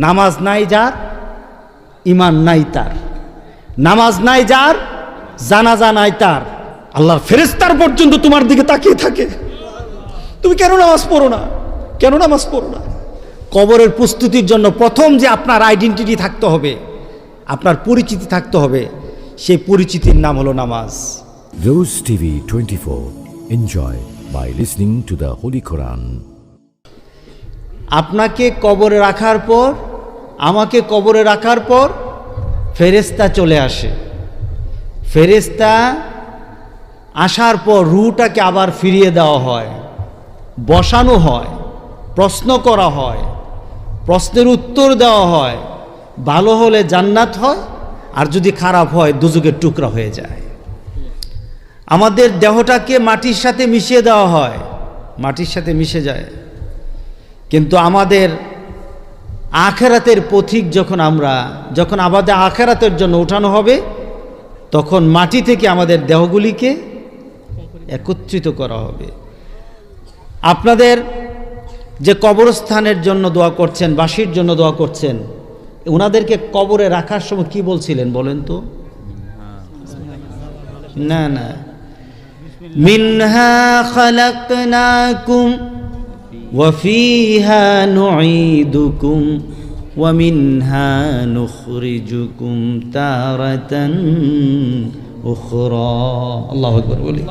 নামাজ নাই যার, ঈমান নাই তার। নামাজ নাই যার, জানাজা নাই তার। আল্লাহর ফেরেশতার পর্যন্ত তোমার দিকে তাকিয়ে থাকে, তুমি কেন নামাজ পড়ো না, কেন নামাজ পড়ো না? কবরের প্রস্তুতির জন্য প্রথম যে আপনার আইডেন্টিটি থাকতে হবে, আপনার পরিচিতি থাকতে হবে, সেই পরিচিতির নাম হলো নামাজ। Rose TV 24. Enjoy by listening to the Holy Quran. আপনাকে কবরে রাখার পর, আমাকে কবরে রাখার পর ফেরেশতা চলে আসে। ফেরেশতা আসার পর রূহটাকে আবার ফিরিয়ে দেওয়া হয়, বসানো হয়, প্রশ্ন করা হয়, প্রশ্নের উত্তর দেওয়া হয়। ভালো হলে জান্নাত হয়, আর যদি খারাপ হয় দুজকের টুকরা হয়ে যায়। আমাদের দেহটাকে মাটির সাথে মিশিয়ে দেওয়া হয়, মাটির সাথে মিশে যায়। কিন্তু আমাদের আখেরাতের পথিক যখন আমাদের আখেরাতের জন্য ওঠানো হবে, তখন মাটি থেকে আমাদের দেহগুলিকে একত্রিত করা হবে। আপনাদের যে কবরস্থানের জন্য দোয়া করছেন, বাসির জন্য দোয়া করছেন, ওনাদেরকে কবরে রাখার সময় কি বলছিলেন বলেন তো? না না, মিনহা খালাকনাকুম ওয়া ফিহা নুঈদুকুম ওয়া মিনহা নুখরিজুকুম তারাতান উখরা। আল্লাহু আকবার বলি।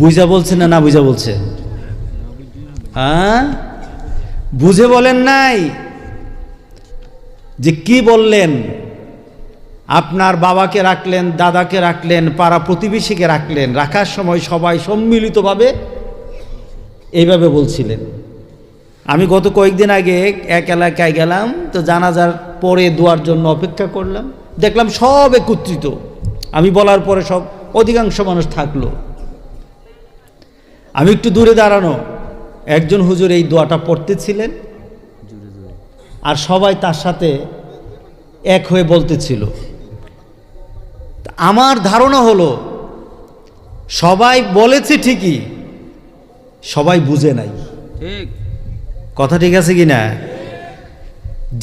বুঝা বলছেন না, না বুঝা বলছে? হ্যাঁ, বুঝে বলেন নাই যে কি বললেন? আপনার বাবাকে রাখলেন, দাদাকে রাখলেন, পাড়া প্রতিবেশীকে রাখলেন, রাখার সময় সবাই সম্মিলিতভাবে এইভাবে বলছিলেন। আমি গত কয়েকদিন আগে এক এলাকায় গেলাম, তো জানাজার পরে দোয়ার জন্য অপেক্ষা করলাম, দেখলাম সব একত্রিত। আমি বলার পরে সব অধিকাংশ মানুষ থাকলো। আমি একটু দূরে দাঁড়ানো, একজন হুজুর এই দোয়াটা পড়তেছিলেন, আর সবাই তার সাথে এক হয়ে বলতেছিল। আমার ধারণা হলো সবাই বলেছে ঠিকই, সবাই বুঝে নাই। ঠিক কথা ঠিক আছে কি না?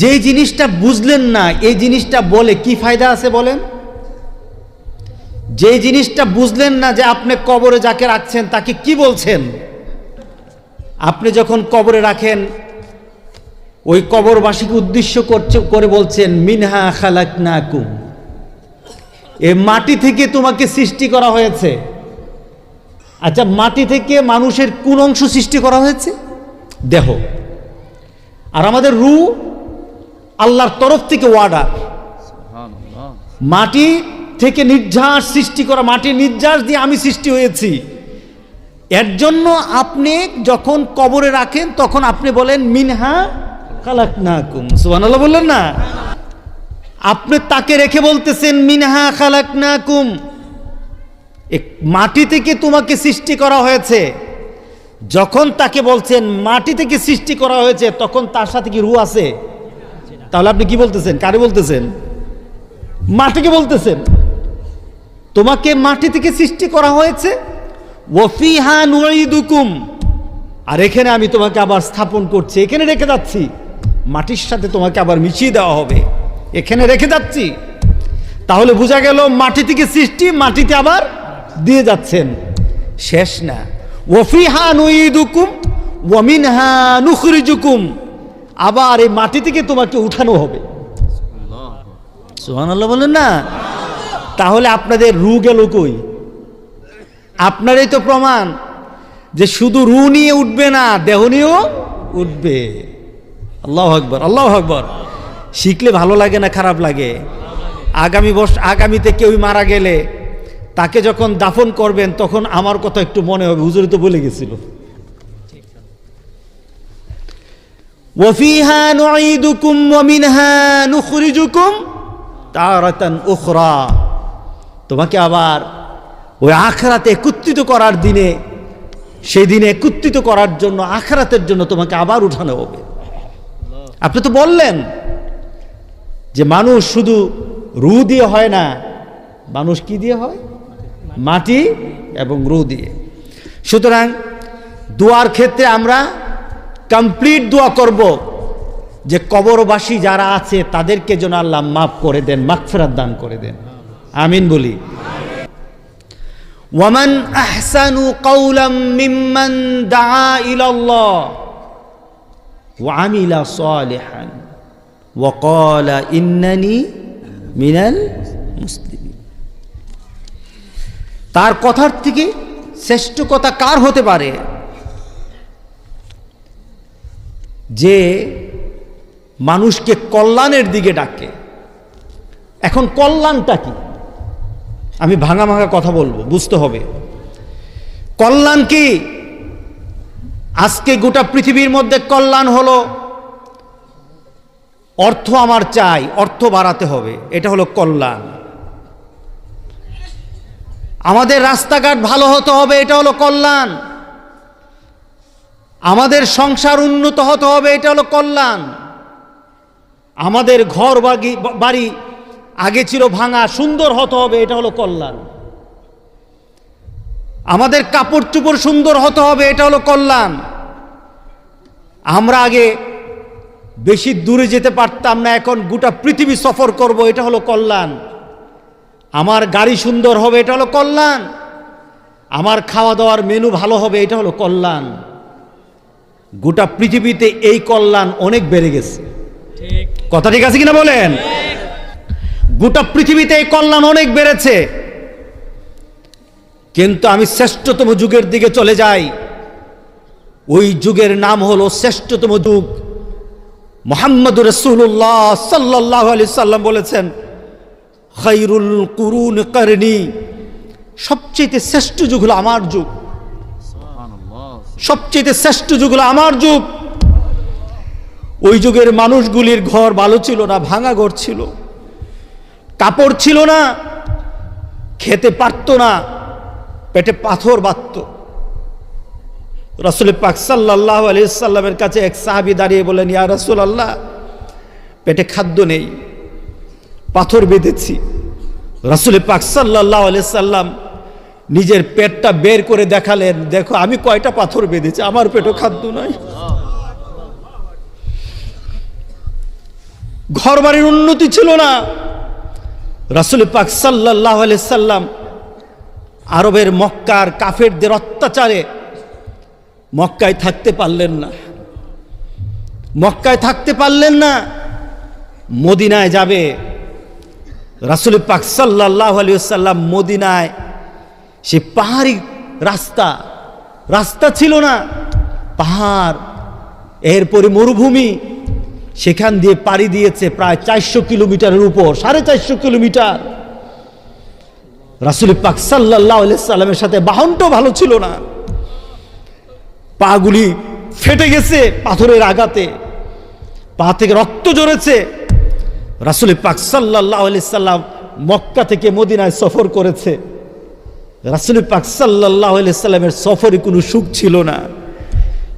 যে জিনিসটা বুঝলেন না, এই জিনিসটা বলে কি ফায়দা আছে বলেন? যে জিনিসটা বুঝলেন না, যে আপনি কবরে যাকে রাখছেন তাকে কি বলছেন, আপনি যখন কবরে রাখেন ওই কবরবাসীকে উদ্দেশ্য করে বলছেন মিনহা খালাকনাকুম, এই মাটি থেকে তোমাকে সৃষ্টি করা হয়েছে। আচ্ছা, মাটি থেকে মানুষের কোন অংশ সৃষ্টি করা হয়েছে? দেহ। আর আমাদের রূহ আল্লাহর তরফ থেকে অর্ডার, মাটি থেকে নির্যাস সৃষ্টি করা, মাটির নির্যাস দিয়ে আমি সৃষ্টি হয়েছি। এর জন্য আপনি যখন কবরে রাখেন তখন আপনি বলেন মিনহা খালাকনাকুম। সুবহানাল্লাহ বললেন না? আপনি তাকে রেখে বলতেছেন মিনহা খালাকনাকুম, মাটি থেকে তোমাকে সৃষ্টি করা হয়েছে। যখন তাকে বলছেন মাটি থেকে সৃষ্টি করা হয়েছে, তখন তার সাথে কি রূহ আছে? তাহলে আপনি কি বলতেছেন? কারে বলতেছেন? মাটিকে বলতেছেন। তোমাকে মাটি থেকে সৃষ্টি করা হয়েছে, ওয়া ফিহা নুঈদুকুম, আর এখানে আমি তোমাকে আবার স্থাপন করছি, এখানে রেখে যাচ্ছি। মাটির সাথে তোমাকে আবার মিশিয়ে দেওয়া হবে, এখানে রেখে যাচ্ছি। তাহলে বোঝা গেল মাটি থেকে সৃষ্টি, মাটিতে আবার দিয়ে যাচ্ছেন। শেষ না, ওয়া ফিহা নুঈদুকুম ওয়া মিনহা নুখরিজুকুম, আবার এই মাটি থেকে তোমাকে উঠানো হবে। সুবহানাল্লাহ বলেন না? তাহলে আপনাদের রূহ গেল কই? আপনারই তো প্রমাণ যে শুধু রূহ নিয়ে উঠবে না, দেহ নিয়েও উঠবে। আল্লাহু আকবার, আল্লাহু আকবার। শিখলে ভালো লাগে না খারাপ লাগে? আগামীতে কেউ মারা গেলে তাকে যখন দাফন করবেন তখন আমার কথা একটু মনে হবে, হুজুর তো বলে গেছিল। ওয়া ফিহা নুঈদুকুম ওয়া মিনহা নুখরিজুকুম তারাতান উখরা, তোমাকে আবার ওই আখিরাতে একত্রিত করার দিনে, সেই দিনে একত্রিত করার জন্য, আখিরাতের জন্য তোমাকে আবার উঠানো হবে। আপনি তো বললেন যে মানুষ শুধু রূহ দিয়ে হয় না, মানুষ কি দিয়ে হয়? মাটি এবং রূহ দিয়ে। সুতরাং দোয়ার ক্ষেত্রে আমরা কমপ্লিট দোয়া করব, যে কবরবাসী যারা আছে তাদেরকে যেন আল্লাহ মাফ করে দেন, মাগফিরাত দান করে দেন। আমিন বলি। ওয়ামান আহসানু কাওলাম মিম্মান দাআ ইলাল্লাহ ওয়া আমিলা সালিহান ওয়া ক্বালা ইন্নানি মিনাল মুসলিমিন। তার কথার থেকে শ্রেষ্ঠ কথা কার হতে পারে যে মানুষকে কল্যাণের দিকে ডাকে? এখন কল্যাণটা কি? আমি ভাঙা ভাঙা কথা বলবো, বুঝতে হবে। কল্যাণ কি? আজকে গোটা পৃথিবীর মধ্যে কল্যাণ হলো অর্থ আমার চাই, অর্থ বাড়াতে হবে, এটা হলো কল্যাণ। আমাদের রাস্তাঘাট ভালো হতে হবে, এটা হলো কল্যাণ। আমাদের সংসার উন্নত হতে হবে, এটা হলো কল্যাণ। আমাদের ঘর বাড়ি আগে ছিল ভাঙা, সুন্দর হতে হবে, এটা হলো কল্যাণ। আমাদের কাপড় চোপড় সুন্দর হতে হবে, এটা হলো কল্যাণ। আমরা আগে বেশি দূরে যেতে পারতাম না, এখন গোটা পৃথিবী সফর করব, এটা হলো কল্যাণ। আমার গাড়ি সুন্দর হবে, এটা হলো কল্যাণ। আমার খাওয়া দাওয়ার মেনু ভালো হবে, এটা হলো কল্যাণ। গোটা পৃথিবীতে এই কল্যাণ অনেক বেড়ে গেছে। কথা ঠিক আছে কিনা বলেন? গোটা পৃথিবীতে এই কল্যাণ অনেক বেড়েছে। কিন্তু আমি শ্রেষ্ঠতম যুগের দিকে চলে যাই, ওই যুগের নাম হলো শ্রেষ্ঠতম যুগ। মুহাম্মদুর রাসূলুল্লাহ সাল্লাল্লাহু আলাইহি সাল্লাম বলেছেন, খায়রুল কুরুন করনি, সবচেয়ে শ্রেষ্ঠ যুগ হলো আমার যুগ। সবচেয়ে শ্রেষ্ঠ যুগ হলো আমার যুগ। ওই যুগের মানুষগুলির ঘর ভালো ছিল না, ভাঙা ঘর ছিল, কাপড় ছিল না, খেতে পারত না, পেটে পাথর বাঁধত। রাসূল পাক সাল্লাল্লাহু আলাইহি সাল্লামের কাছে এক সাহাবী দাঁড়িয়ে বলেন, ইয়া রাসূলুল্লাহ, পেটে খাদ্য নেই, পাথর বেঁধেছি। রাসূল পাক সাল্লাল্লাহু আলাইহি সাল্লাম নিজের পেটটা বের করে দেখালেন, দেখো আমি কয়টা পাথর বেঁধেছি, আমার পেটও খাদ্য নাই। ঘর বাড়ির উন্নতি ছিল না। রাসূল পাক সাল্লাল্লাহু আলাইহি সাল্লাম আরবের মক্কার কাফেরদের অত্যাচারে মক্কায় থাকতে পারলেন না। মক্কায় থাকতে পারলেন না, মদিনায় যাবে। রাসূল পাক সাল্লাল্লাহু আলাইহি সাল্লাম মদিনায় সে পাহাড়ি রাস্তা ছিল না, পাহাড়, এরপরে মরুভূমি, সেখান দিয়ে পাড়ি দিয়েছে প্রায় 400 কিলোমিটারের উপর, 450 কিলোমিটার। রাসূল পাক সাল্লাল্লাহু আলাইহি সাল্লামের সাথে বাহনটাও ভালো ছিল না, পাগুলি ফেটে গেছে পাথরের আঘাতে, পা থেকে রক্ত ঝরেছে। রাসূল পাক সাল্লাল্লাহু আলাইহি সাল্লাম মক্কা থেকে মদিনায় সফর করেছে। রাসূল পাক সাল্লাল্লাহু আলাইহি সাল্লামের সফরে কোনো সুখ ছিল না।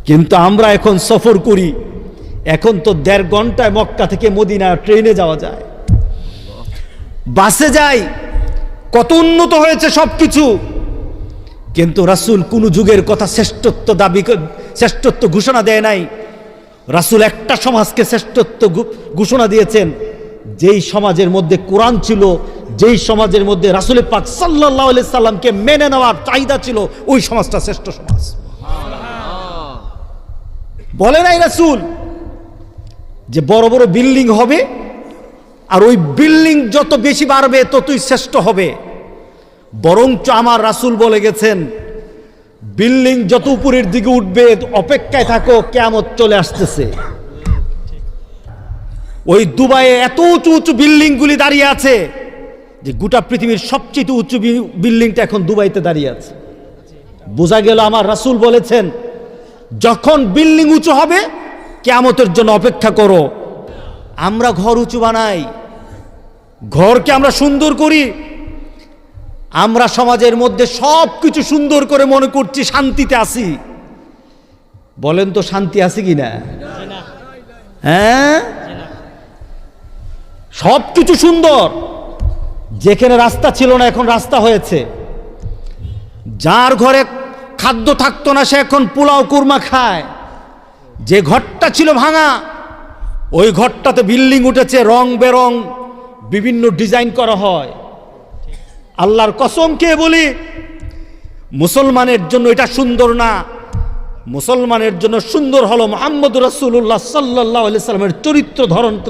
কিন্তু আমরা এখন সফর করি, এখন তো 1.5 ঘন্টায় মক্কা থেকে মদিনা ট্রেনে যাওয়া যায়, বাসে যাই, কত উন্নত হয়েছে সবকিছু। কিন্তু রাসূল কোন যুগের কথা শ্রেষ্ঠত্ব ঘোষণা দেয় নাই। রাসূল একটা সমাজকে শ্রেষ্ঠত্ব ঘোষণা দিয়েছেন, যেই সমাজের মধ্যে কোরআন ছিল, যেই সমাজের মধ্যে রাসূল পাক সাল্লাল্লাহু আলাইহি সাল্লামকে মেনে নেওয়ার চাহিদা ছিল, ওই সমাজটা শ্রেষ্ঠ সমাজ। বলে নাই রাসূল যে বড় বড় বিল্ডিং হবে, আর ওই বিল্ডিং যত বেশি বাড়বে ততই শ্রেষ্ঠ হবে। বরঞ্চ আমার রাসূল বলে গেছেন, বিল্ডিং যত উপরের দিকে উঠবে অপেক্ষায় থাকো, কিয়ামত চলে আসতেছে। ওই দুবাইয়ে এত উঁচু উঁচু বিল্ডিং গুলি দাঁড়িয়ে আছে যে গোটা পৃথিবীর সবচেয়ে উঁচু বিল্ডিংটা এখন দুবাইতে দাঁড়িয়ে আছে। বোঝা গেল আমার রাসূল বলেছেন, যখন বিল্ডিং উঁচু হবে কিয়ামতের জন্য অপেক্ষা করো। আমরা ঘর উঁচু বানাই, ঘরকে আমরা সুন্দর করি, আমরা সমাজের মধ্যে সব কিছু সুন্দর করে মনে করছি শান্তিতে আছি। বলেন তো শান্তি আছে কিনা? হ্যাঁ, সব কিছু সুন্দর। যেখানে রাস্তা ছিল না এখন রাস্তা হয়েছে। যার ঘরে খাদ্য থাকতো না সে এখন পোলাও কুরমা খায়। যে ঘরটা ছিল ভাঙা ওই ঘরটাতে বিল্ডিং উঠেছে, রং বেরং বিভিন্ন ডিজাইন করা হয়। আল্লাহর কসম কে বলি, মুসলমানের জন্য এটা সুন্দর না। মুসলমানের জন্য সুন্দর হলো মুহাম্মদ রাসূলুল্লাহ সাল্লাল্লাহু আলাইহি সাল্লামের চরিত্র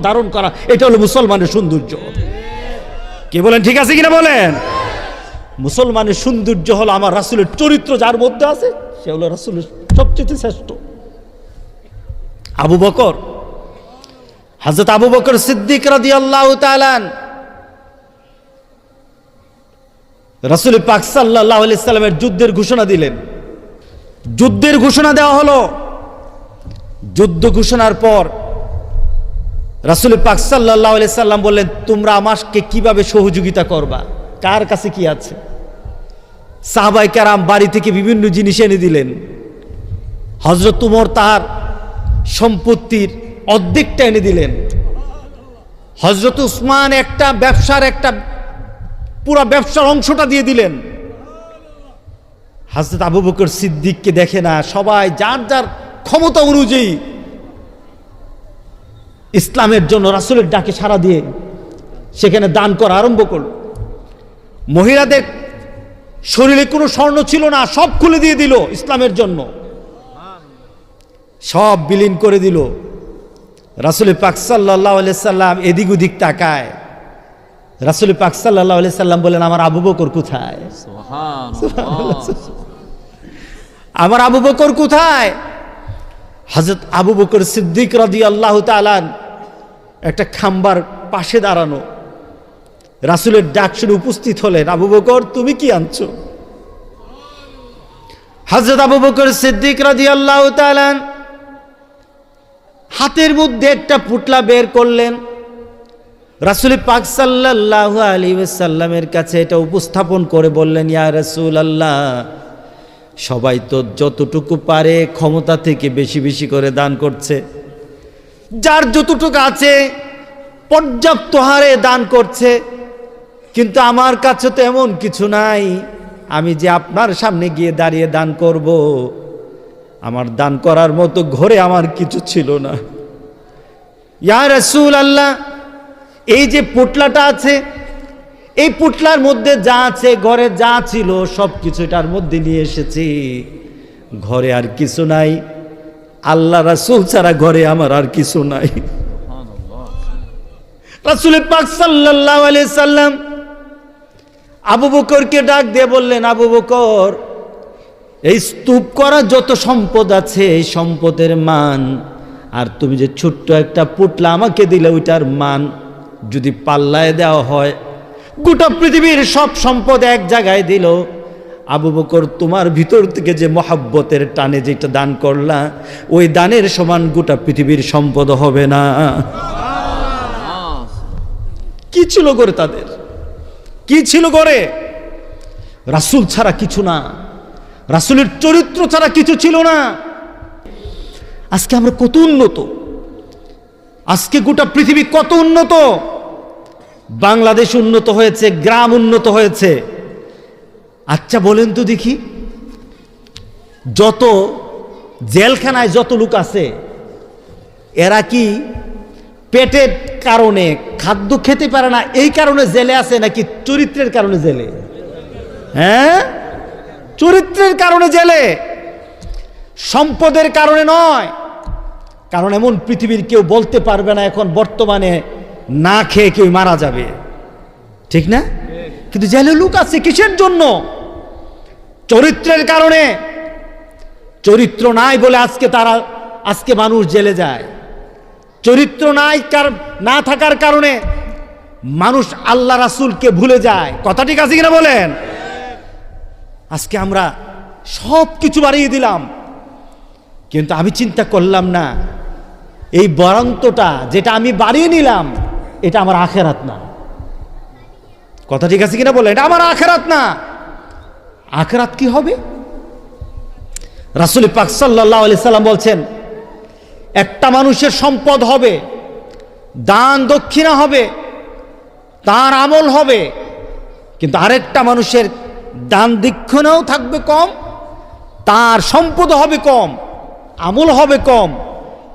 ধারণ করা। এটা হলো মুসলমানের সৌন্দর্য। কে বলেন ঠিক আছে কিনা বলেন? মুসলমানের সৌন্দর্য হলো আমার রাসূলের চরিত্র যার মধ্যে আছে, সে হলো রাসূলের সবচেয়ে শ্রেষ্ঠ। আবু বকর, হযরত আবু বকর সিদ্দিক রাদিয়াল্লাহু তাআলা রাসূল পাক সাল্লাল্লাহু আলাইহি সাল্লামের যুদ্ধের ঘোষণা দিলেন। যুদ্ধের ঘোষণা দেওয়া হলো। যুদ্ধ ঘোষণার পর রাসূল পাক সাল্লাল্লাহু আলাইহি সাল্লাম বললেন, তোমরা আমাকে কিভাবে সহযোগিতা করবা, কার কাছে কি আছে? সাহাবায়ে কেরাম বাড়ি থেকে বিভিন্ন জিনিস এনে দিলেন। হযরত উমর তার সম্পত্তির অর্ধেকটা এনে দিলেন। হযরত উসমান একটা পুরো ব্যবসার অংশটা দিয়ে দিলেন। হযরত আবু বকর সিদ্দিককে দেখে না, সবাই যার যার ক্ষমতা অনুযায়ী ইসলামের জন্য রাসূলের ডাকে সাড়া দিয়ে সেখানে দান করা আরম্ভ করল। মহিলাদের শরীরে কোনো স্বর্ণ ছিল না, সব খুলে দিয়ে দিল ইসলামের জন্য, সব বিলীন করে দিল। রাসূল পাক সাল্লাল্লাহু আলাইহি সাল্লাম এদিক ওদিক তাকায়। রাসূল পাক সাল্লাল্লাহু আলাইহি সাল্লাম বলেন, আমার আবু বকর কোথায়? আমার আবু বকর কোথায়? হযরত আবু বকর সিদ্দিক রাদিয়াল্লাহু তাআলা একটা খাম্বার পাশে দাঁড়ানো, রাসূলের ডাক শুনে উপস্থিত হলেন। আবু বকর, তুমি কি আনছো? হযরত আবু বকর সিদ্দিক রাদিয়াল্লাহু তাআলা হাতের মধ্যে একটা পুটলা বের করলেন। রাসূল পাক সাল্লাল্লাহু আলাইহি ওয়াসাল্লামের কাছে এটা উপস্থাপন করে বললেন, ইয়া রাসূলুল্লাহ, সবাই তো যতটুকু পারে ক্ষমতা থেকে বেশি বেশি করে দান করছে, যার যতটুকু আছে পর্যাপ্ত হারে দান করছে, কিন্তু আমার কাছে তো এমন কিছু নাই। আমি যে আপনার সামনে গিয়ে দাঁড়িয়ে দান করব, আমার দান করার মতো ঘরে আমার কিছু ছিল না। ইয়া রাসূলুল্লাহ, এই যে পুটলাটা আছে, এই পুটলার মধ্যে যা আছে, ঘরে যা ছিল সব কিছু এটার মধ্যে নিয়ে এসেছি, ঘরে আর কিছু নাই। আল্লাহ রাসূল ছাড়া ঘরে আমার আর কিছু নাই। রাসূল পাক সাল্লাল্লাহু আলাইহি সাল্লাম আবু বকরকে ডাক দিয়ে বললেন, আবু বকর, এই স্তূপ করা যত সম্পদ আছে এই সম্পদের মান, আর তুমি যে ছোট্ট একটা পুটলা আমাকে দিলে ওইটার মান যদি পাল্লায় দেওয়া হয়, গোটা পৃথিবীর সব সম্পদ এক জায়গায় দিল, আবু বকর তোমার ভিতর থেকে যে মহাব্বতের টানে যেটা দান করলা, ওই দানের সমান গোটা পৃথিবীর সম্পদ হবে না। কি ছিল করে তাদের? কি ছিল করে? রাসূল ছাড়া কিছু না, রাসূলের চরিত্র ছাড়া কিছু ছিল না। আজকে আমরা কত উন্নত, আজকে গোটা পৃথিবী কত উন্নত। বাংলাদেশ উন্নত হয়েছে, গ্রাম উন্নত হয়েছে। আচ্ছা বলেন তো দেখি, যত জেলখানায় যত লোক আছে, এরা কি পেটের কারণে খাদ্য খেতে পারে না এই কারণে জেলে আছে, নাকি চরিত্রের কারণে জেলে? হ্যাঁ, চরিত্রের কারণে জেলে, সম্পদের কারণে নয়। কারণ এমন পৃথিবীর কেউ বলতে পারবে না এখন বর্তমানে না খেয়ে কেউ মারা যাবে, ঠিক না? কিন্তু জেলে লোক আছে কিসের জন্য? চরিত্রের কারণে। চরিত্র নাই বলে আজকে মানুষ জেলে যায়। চরিত্র না থাকার কারণে মানুষ আল্লাহ রাসূলকে ভুলে যায়। কথা ঠিক আছে কিনা বলেন? আজকে আমরা সব কিছু বাড়িয়ে দিলাম, কিন্তু আমি চিন্তা করলাম না এই বরান্তটা যেটা আমি বাড়িয়ে নিলাম এটা আমার আখিরাত না। কথা ঠিক আছে কিনা বলেন? এটা আমার আখিরাত না। আখিরাত কি হবে? রাসূল পাক সাল্লাল্লাহু আলাইহি সাল্লাম বলছেন, একটা মানুষের সম্পদ হবে, দান দক্ষিণা হবে, তার আমল হবে, কিন্তু আরেকটা মানুষের দান দক্ষিণাও থাকবে কম, তার সম্পদ হবে কম, আমল হবে কম,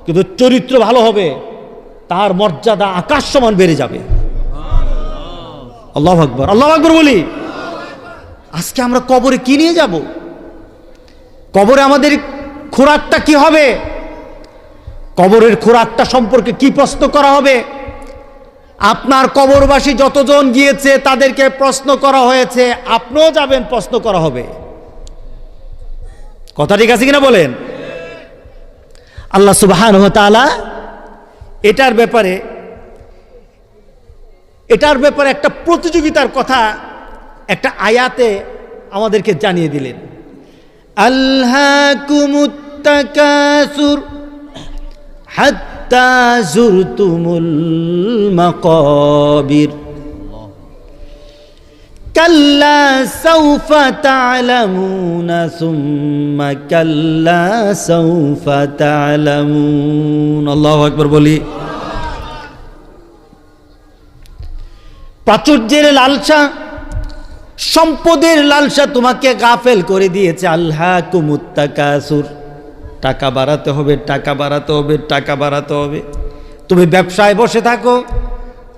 কিন্তু চরিত্র ভালো হবে। তার মর্যাদা আকাশ সমান বেড়ে যাবে। আল্লাহু আকবার, আল্লাহু আকবার বলি। আজকে আমরা কবরে কি নিয়ে যাব? কবরে আমাদের খোরাকটা কি হবে? কবরের খোরাকটা সম্পর্কে কি প্রশ্ন করা হবে? আপনার কবরবাসী যতজন গিয়েছে তাদেরকে প্রশ্ন করা হয়েছে, আপনিও যাবেন, প্রশ্ন করা হবে। কথা ঠিক আছে কিনা বলেন? আল্লাহ সুবহানাহু ওয়া তাআলা এটার ব্যাপারে একটা প্রতিযোগিতার কথা একটা আয়াতে আমাদেরকে জানিয়ে দিলেন। আলহাকুমুত তাকাসুর হাত্তা যুরতুমুল মাকাবির কাল্লা সাউফা তা'লামুনা সুম্মা কাল্লা সাউফা তা'লামুন। আল্লাহু আকবার বলি। প্রাচুর্যের লালসা, সম্পদের লালসা তোমাকে গাফেল করে দিয়েছে। আলহাকুমুত তাকাসুর, টাকা বাড়াতে হবে, টাকা বাড়াতে হবে, টাকা বাড়াতে হবে। তুমি ব্যবসায় বসে থাকো,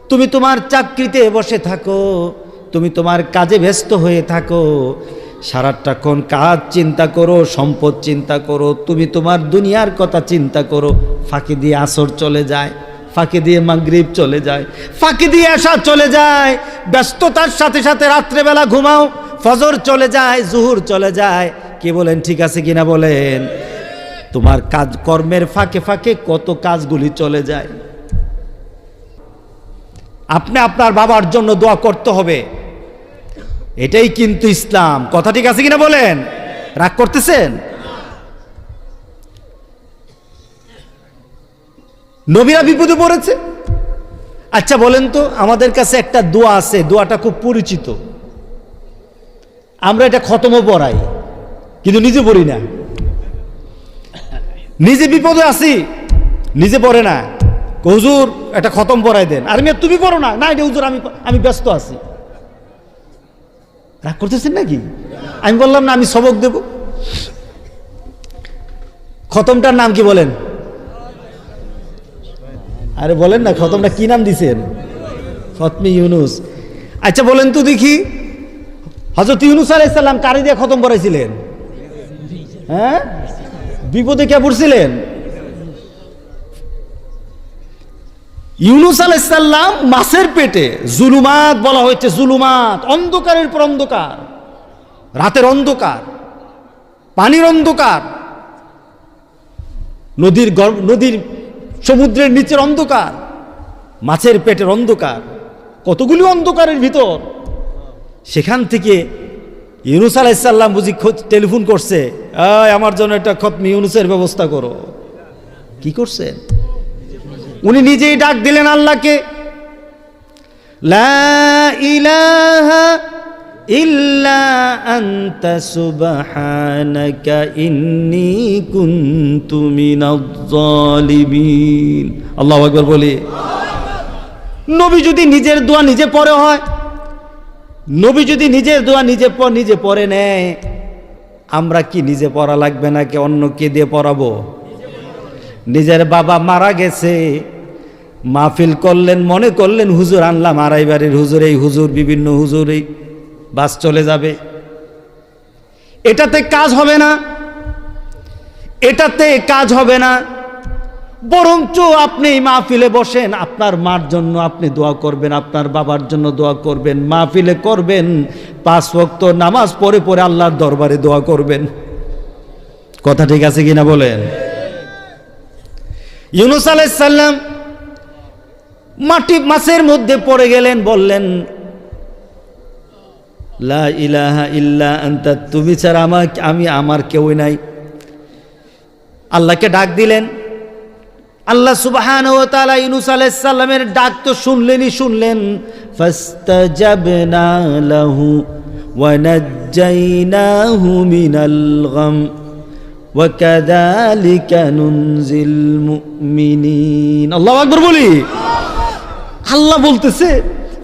তুমি তোমার চাকরিতে বসে থাকো, তুমি তোমার কাজে ব্যস্ত হয়ে থাকো, সারাটাক্ষণ কাজ চিন্তা করো, সম্পদ চিন্তা করো, তুমি তোমার দুনিয়ার কথা চিন্তা করো। ফাঁকি দিয়ে আসর চলে যায়, ফাঁকি দিয়ে মাগরিব চলে যায়, ফাঁকি দিয়ে এশা চলে যায়, ব্যস্ততার সাথে সাথে রাত্রেবেলা ঘুমাও, ফজর চলে যায়, জুহুর চলে যায়। কি বলেন, ঠিক আছে কিনা বলেন? তোমার কাজ কর্মের ফাঁকে ফাঁকে কত কাজগুলি চলে যায়। আপনি আপনার বাবার জন্য দোয়া করতে হবে, এটাই কিন্তু ইসলাম। কথা ঠিক আছে কিনা বলেন? রাগ করতেছেন? নবীরা বিপদে পড়েছে। আচ্ছা বলেন তো, আমাদের কাছে একটা দোয়া আছে, দোয়াটা খুব পরিচিত, আমরা এটা খতমও পড়াই, কিন্তু নিজে পড়ি না। নিজে বিপদে আছি, নিজে পড়ে না। হুজুর এটা খতম পড়াই দেন। আর মেয়ে তুমি পড়ো না, না এটা হুজুর আমি ব্যস্ত আছি। রাগ করতেছেন নাকি? আমি বললাম না আমি সবক দেব। খতমটার নাম কি বলেন? আরে বলেন না, খতমটা কি নাম দিছেন? খতমে ইউনুস। আচ্ছা বলেন তো দেখি, হযরত ইউনুস আলাইহিস সালাম কারি দিয়ে খতম পড়াইছিলেন? হ্যাঁ, বিপদে কে পড়ছিলেন? ইউনুস আলাইহিস সালাম মাছের পেটে, জুলুমাত বলা হয়েছে, জুলুমাত, অন্ধকারের পর অন্ধকার, রাতের অন্ধকার, পানির অন্ধকার, নদীর সমুদ্রের নিচের অন্ধকার, মাছের পেটের অন্ধকার, কতগুলি অন্ধকারের ভিতর। সেখান থেকে ইউনুস আলাইহিস সালাম বুঝি টেলিফোন করছে, আমার জন্য একটা খতমে ইউনুসের ব্যবস্থা করো। কি করছেন? উনি নিজেই ডাক দিলেন আল্লাহকে, লা ইলাহা ইল্লা আনতা সুবহানাকা ইন্নী কুনতু মিনাজ জালিমিন। আল্লাহু আকবার বলি। নবী যদি নিজের দোয়া নিজে পড়ে হয়, নবী যদি নিজের দোয়া নিজে পড়ে নেয়, আমরা কি নিজে পড়া লাগবে নাকি অন্যকে দিয়ে পড়াবো? নিজের বাবা মারা গেছে, মাহফিল করলেন, মনে করলেন হুজুর আনলাম আড়াই বাড়ির হুজুর, এই হুজুর বিভিন্ন হুজুর, এই বাস চলে যাবে, এটাতে কাজ হবে না, এটাতে কাজ হবে না। বরঞ্চ আপনি মাহফিলে বসেন, আপনার মার জন্য আপনি দোয়া করবেন, আপনার বাবার জন্য দোয়া করবেন, মাহফিলে করবেন, 5 ওয়াক্ত নামাজ পড়ে পড়ে আল্লাহর দরবারে দোয়া করবেন। কথা ঠিক আছে কিনা বলেন? ইউনুস আলাইহিস সালাম মাছের মধ্যে পড়ে গেলেন, বললেন লা ইলাহা ইল্লা আনতা, তুমি ছাড়া আমার কেউই নাই। আল্লাহকে ডাক দিলেন। আল্লাহ সুবহানাহু ওয়া তাআলা ইউনুস আলাইহিস সালামের ডাক তো শুনলেন। ফাস্তাজাবনা লাহু ওয়া নাজ্জাইনাহু মিনাল গাম ওয়া কাযালিকা নুনজিল মুমিনিন। আল্লাহু আকবার বলি। আল্লাহ বলতেছে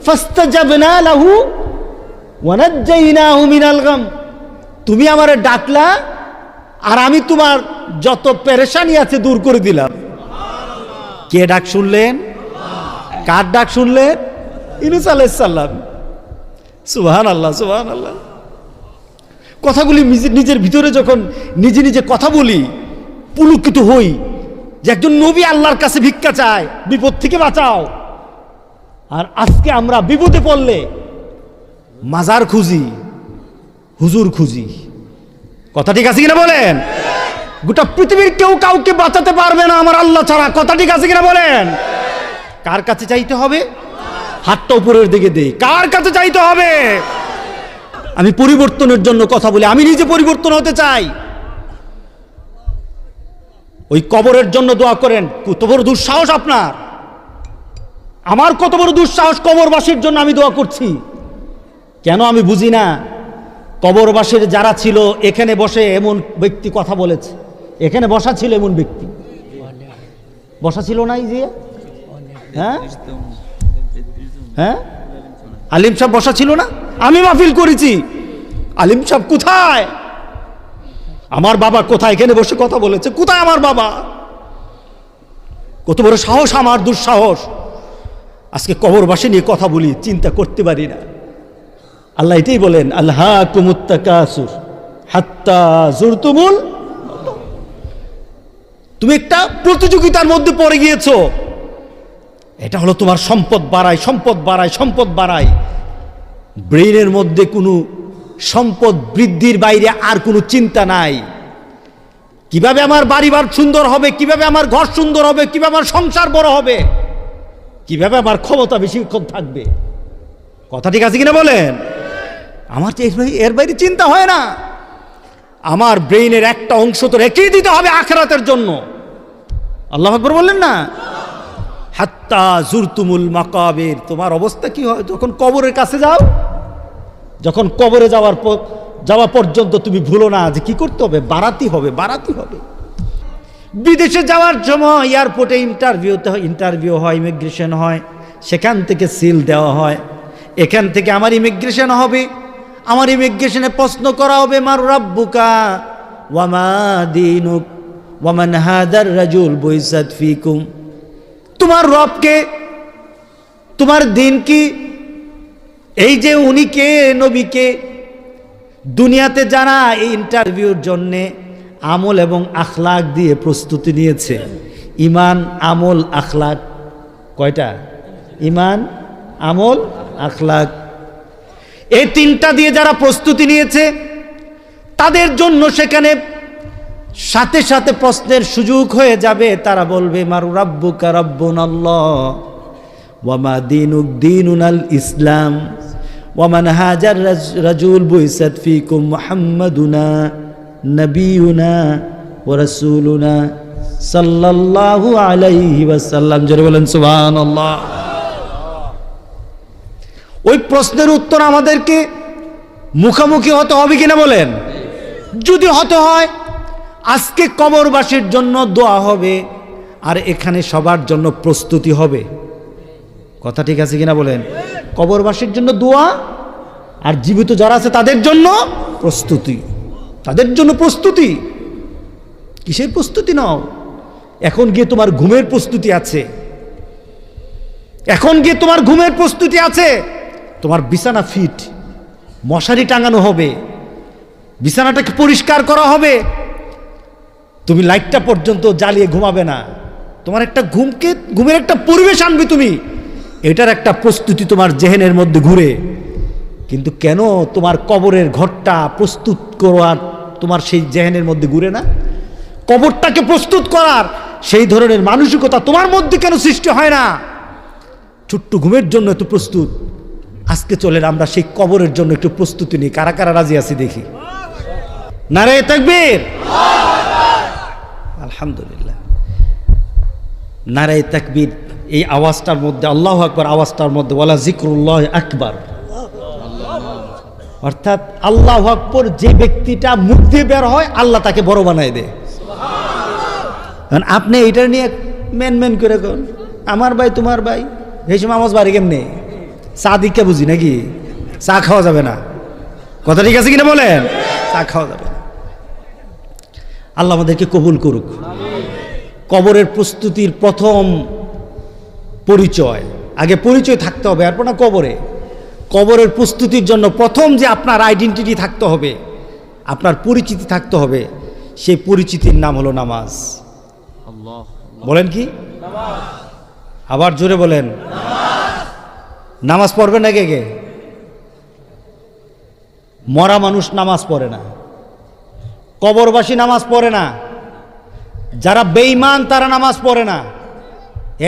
ফাস্তাজাবনা লাহু ওয়া নাজ্জাইনাহু মিনাল গাম, তুমি আমারে ডাকলা আর আমি তোমার যত পেরেশানি আছে দূর করে দিলাম। কে ডাক শুনলেন? কার ডাক শুনলেন? ইউনূস আলাইহিস সালাম। সুবহানাল্লাহ, সুবহানাল্লাহ। কথাগুলি নিজের ভিতরে যখন নিজে নিজে কথা বলি, পুলকিত হই যে একজন নবী আল্লাহর কাছে ভিক্ষা চায়, বিপদ থেকে বাঁচাও। আর আজকে আমরা বিপদে পড়লে মাজার খুঁজি, হুজুর খুঁজি। কথা ঠিক আছে কিনা বলেন? গোটা পৃথিবীর কেউ কাউকে বাঁচাতে পারবে না আমার আল্লাহ ছাড়া। কথা ঠিক আছে কিনা বলেন? কার কাছে চাইতে হবে? হাতটা উপরের দিকে দেই। কার কাছে চাইতে হবে? আমি পরিবর্তনের জন্য কথা বলি, আমি নিজে পরিবর্তন হতে চাই। ওই কবরের জন্য দোয়া করেন। কত বড় দুঃসাহস আপনার! আমার কত বড় দুঃসাহস! কবরবাসীর জন্য আমি দোয়া করছি। কেন আমি বুঝি না। কবরবাসীর যারা ছিল, এখানে বসে এমন ব্যক্তি কথা বলেছে, এখানে বসা ছিল এমন ব্যক্তি বসা ছিল নাই যে? হ্যাঁ হ্যাঁ, আলিম সাহেব বসা ছিল না? আমি মাহফিল করেছি, আলিম সাহেব কোথায়? আমার বাবা কোথায়? এখানে বসে কথা বলেছে। কোথায় আমার বাবা? কত বড় সাহস আমার! দুঃসাহস। আজকে কবরবাসী নিয়ে কথা বলি, চিন্তা করতে পারি না। আল্লাহ এটাই বলেন, আলহাকুমুত তাকাসুর হাত্তা যুরতুমুল। তুমি একটা প্রতিযোগিতার মধ্যে পড়ে গিয়েছো। এটা হলো তোমার সম্পদ বাড়ায়, সম্পদ বাড়ায়, সম্পদ বাড়ায়। ব্রেইনের মধ্যে কোনো সম্পদ বৃদ্ধির বাইরে আর কোনো চিন্তা নাই। কিভাবে আমার বাড়িঘর সুন্দর হবে, কিভাবে আমার ঘর সুন্দর হবে, কিভাবে আমার সংসার বড় হবে, কিভাবে আমার ক্ষমতা বেশিক্ষণ থাকবে। কথা ঠিক আছে কিনা বলেন? আমার তো এর বাইরে চিন্তা হয় না। আমার ব্রেইনের একটা অংশ তো রেখেই দিতে হবে আখিরাতের জন্য। আল্লাহু আকবার বললেন না? হাত্তা যুরতুমুল মাকাবির। তোমার অবস্থা কি হয় যখন কবরের কাছে যাও? যখন কবরে যাওয়া পর্যন্ত তুমি ভুলো না যে কি করতে হবে, বাড়াতে হবে, বাড়াতে হবে। বিদেশে যাওয়ার সময় এয়ারপোর্টে ইন্টারভিউ হয়, ইমিগ্রেশন হয়, সেখান থেকে সিল দেওয়া হয়। এখান থেকে আমার ইমিগ্রেশন হবে, আমার ইমিগ্রেশনে প্রশ্ন করা হবে, মার রাব্বুকা ওয়া মা দীনুক ওয়া মান হাদার রাজুল বুইসাত ফিকুম। তোমার রবকে, তোমার দিন কি? এই যে উনি কে, নবীকে? দুনিয়াতে যারা এই ইন্টারভিউর জন্যে আমল এবং আখলাক দিয়ে প্রস্তুতি নিয়েছে, ইমান, আমল, আখলাক, কয়টা? ইমান, আমল, আখলাক, এই তিনটা দিয়ে যারা প্রস্তুতি নিয়েছে, তাদের জন্য সেখানে সাথে সাথে প্রশ্নের সুযোগ হয়ে যাবে। তারা বলবে, মারু রাব্বুকা রাব্বুনাল্লাহ ওয়া মা দীনুক দীনুনাল ইসলাম ওয়া মান হাজার রাজুল বুইসাত ফিকুম মুহাম্মাদুনা নবিয়ুনা ওয়া রাসূলুনা সাল্লাল্লাহু আলাইহি ওয়াসাল্লাম। জোরে বলেন সুবহানাল্লাহ। ওই প্রশ্নের উত্তর আমাদেরকে মুখোমুখি হতে হবে কিনা বলেন? যদি হতে হয়, আজকে কবরবাসীর জন্য দোয়া হবে, আর এখানে সবার জন্য প্রস্তুতি হবে। কথা ঠিক আছে কিনা বলেন? কবরবাসীর জন্য দোয়া, আর জীবিত যারা আছে তাদের জন্য প্রস্তুতি। তাদের জন্য প্রস্তুতি। কিসের প্রস্তুতি নাও? এখন গিয়ে তোমার ঘুমের প্রস্তুতি আছে, এখন গিয়ে তোমার ঘুমের প্রস্তুতি আছে। তোমার বিছানা ফিট, মশারি টাঙানো হবে, বিছানাটাকে পরিষ্কার করা হবে, তুমি লাইটটা পর্যন্ত জ্বালিয়ে ঘুমাবে না। তোমার একটা ঘুমের একটা পরিবেশ আনবে তুমি, এটার একটা প্রস্তুতি তোমার জেহেনের মধ্যে ঘুরে। কিন্তু কেন তোমার কবরের ঘরটা প্রস্তুত করার তোমার সেই জেহেনের মধ্যে ঘুরে না? কবরটাকে প্রস্তুত করার সেই ধরনের মানসিকতা তোমার মধ্যে কেন সৃষ্টি হয় না? ছোট্ট ঘুমের জন্য এত প্রস্তুত। আজকে চলেন আমরা সেই কবরের জন্য একটু প্রস্তুতি নিই। কারা কারা রাজি আছি দেখি। নারে তাকবীর, আলহামদুলিল্লাহ। নারে তাকবীর, এই আওয়াজটার মধ্যে, আল্লাহু আকবার আওয়াজটার মধ্যে ওয়ালা জিক্রুল্লাহ আকবার, অর্থাৎ আল্লাহু আকবার যে ব্যক্তিটা মুখ দিয়ে বের হয়, আল্লাহ তাকে বড় বানায় দেয়। আপনি এইটা নিয়ে মেন করে কোন আমার ভাই তোমার ভাই, এই সময় আওয়াজ বাড়ি কেমনে? চা দীক্ষা বুঝি নাকি? চা খাওয়া যাবে না। কথা ঠিক আছে কিনা বলেন? চা খাওয়া যাবে না। আল্লাহ আমাদেরকে কবুল করুক। কবরের প্রস্তুতির প্রথম পরিচয় আগে পরিচয় থাকতে হবে, এরপর না কবরে। কবরের প্রস্তুতির জন্য প্রথম যে আপনার আইডেন্টিটি থাকতে হবে, আপনার পরিচিতি থাকতে হবে, সেই পরিচিতির নাম হলো নামাজ। বলেন কি? আবার জোরে বলেন। নামাজ পড়বে না কে? মরা মানুষ নামাজ পড়ে না, কবরবাসী নামাজ পড়ে না, যারা বেঈমান তারা নামাজ পড়ে না,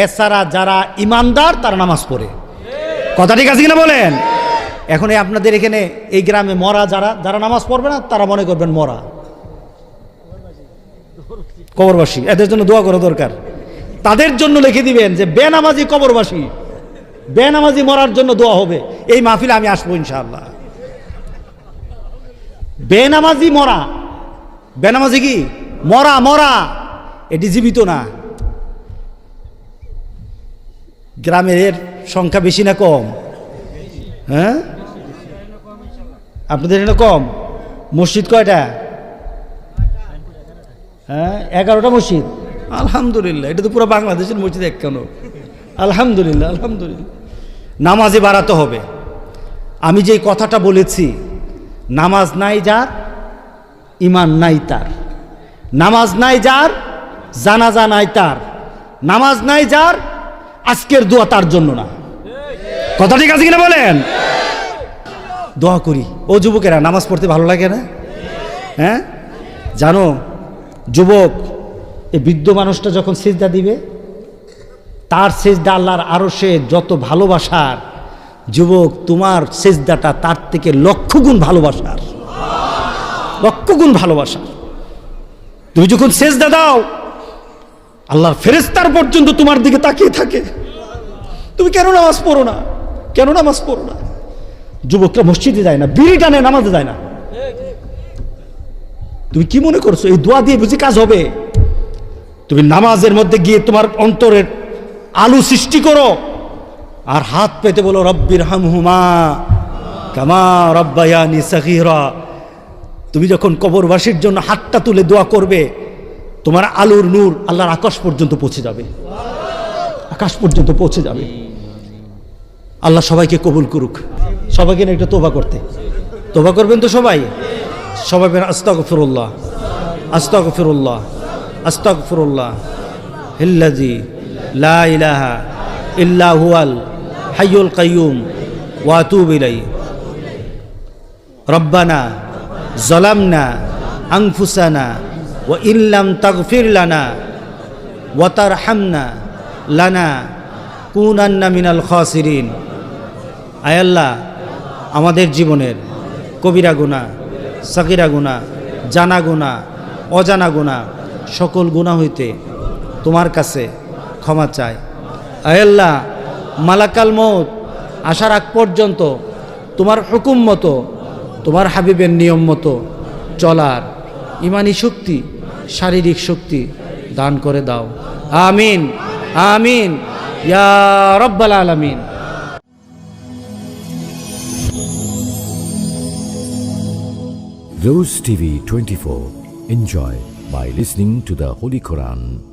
এছাড়া যারা ইমানদার তারা নামাজ পড়ে। কথা ঠিক আছে কিনা বলেন? এখন আপনাদের এখানে এই গ্রামে মরা যারা নামাজ পড়বে না তারা মনে করবেন মরা, কবরবাসী। এদের জন্য দোয়া করা দরকার। তাদের জন্য লিখে দিবেন যে বেনামাজি কবরবাসী, বেনামাজি মরার জন্য দোয়া হবে। এই মাহফিলে আমি আসবো ইনশাআল্লাহ। বেনামাজি মরা, বেনামাজি কি মরা? মরা, এটি জীবিত না। গ্রামের সংখ্যা বেশি না কম? হ্যাঁ, আপনাদের এখানে কম। মসজিদ কয়টা? হ্যাঁ, 11টা মসজিদ। আলহামদুলিল্লাহ, এটা তো পুরো বাংলাদেশের মসজিদ এক কেন। আলহামদুলিল্লাহ, আলহামদুলিল্লাহ। নামাজে বাড়াতে হবে। আমি যে কথাটা বলেছি, নামাজ নাই যার, ইমান নাই তার। নামাজ নাই যার, জানাজা নাই তার। নামাজ নাই যার, আজকের দোয়া তার জন্য না। কথা ঠিক আছে কিনা বলেন? দোয়া করি। ও যুবকেরা, নামাজ পড়তে ভালো লাগে না? হ্যাঁ, জানো যুবক, এই বৃদ্ধ মানুষটা যখন সিজদা দিবে, তার সিজদা আল্লাহর আরশে যত ভালোবাসার, যুবক তোমার সিজদাটা তার থেকে লক্ষ গুণ ভালোবাসার, লক্ষ গুণ ভালোবাসার। তুমি যখন সিজদা দাও, আল্লাহর ফেরেশতার পর্যন্ত তোমার দিকে তাকিয়ে থাকে। তুমি কেন নামাজ পড়ো না? কেন নামাজ পড়ো না? যুবকরা মসজিদে যায় না, বিড়ি টানে, নামাজে যায় না। তুমি কি মনে করছো এই দোয়া দিয়ে বুঝি কাজ হবে? তুমি নামাজের মধ্যে গিয়ে তোমার অন্তরের আলো সৃষ্টি করো, আর হাত পেতে বলো রব্বির হামহুমা কামা রব্বায়ানি সগীরা। তুমি যখন কবরবাসীর জন্য হাতটা তুলে দোয়া করবে, তোমার আলোর নূর আল্লাহর আকাশ পর্যন্ত পৌঁছে যাবে, আকাশ পর্যন্ত পৌঁছে যাবে। আল্লাহ সবাইকে কবুল করুক। সবাইকে একটু তোবা করতে, তোবা করবেন তো সবাই? সবাই বলেন আস্তাগফিরুল্লাহ, আস্তাগফিরুল্লাহ, আস্তাগফিরুল্লাহ আল্লাযী লা ইলাহা ইল্লা হুয়াল হাইয়ুল কাইয়্যুম ওয়া আতুবু ইলাইহি। রব্বানা যালামনা আনফুসানা ওয়া ইল্লাম তাগফির লানা ওয়া তারহামনা লানা কুনান্না মিনাল খাসিরিন। আয় আল্লাহ, আমাদের জীবনের কবিরা গুনাহ, সাগীরা গুনাহ, জানা গুনাহ, অজানা গুনাহ, সকল গুনাহ হইতে তোমার কাছে ক্ষমা চাই। আয় আল্লাহ, মালাকাল মউত আসার আগ পর্যন্ত তোমার হুকুম মতো, তোমার হাবিবের নিয়ম মতো চলার ইমানি শক্তি, শারীরিক শক্তি দান করে দাও। আমিন, আমিন ইয়া রাব্বাল আলামিন। Rose TV 24. Enjoy by listening to the Holy Quran.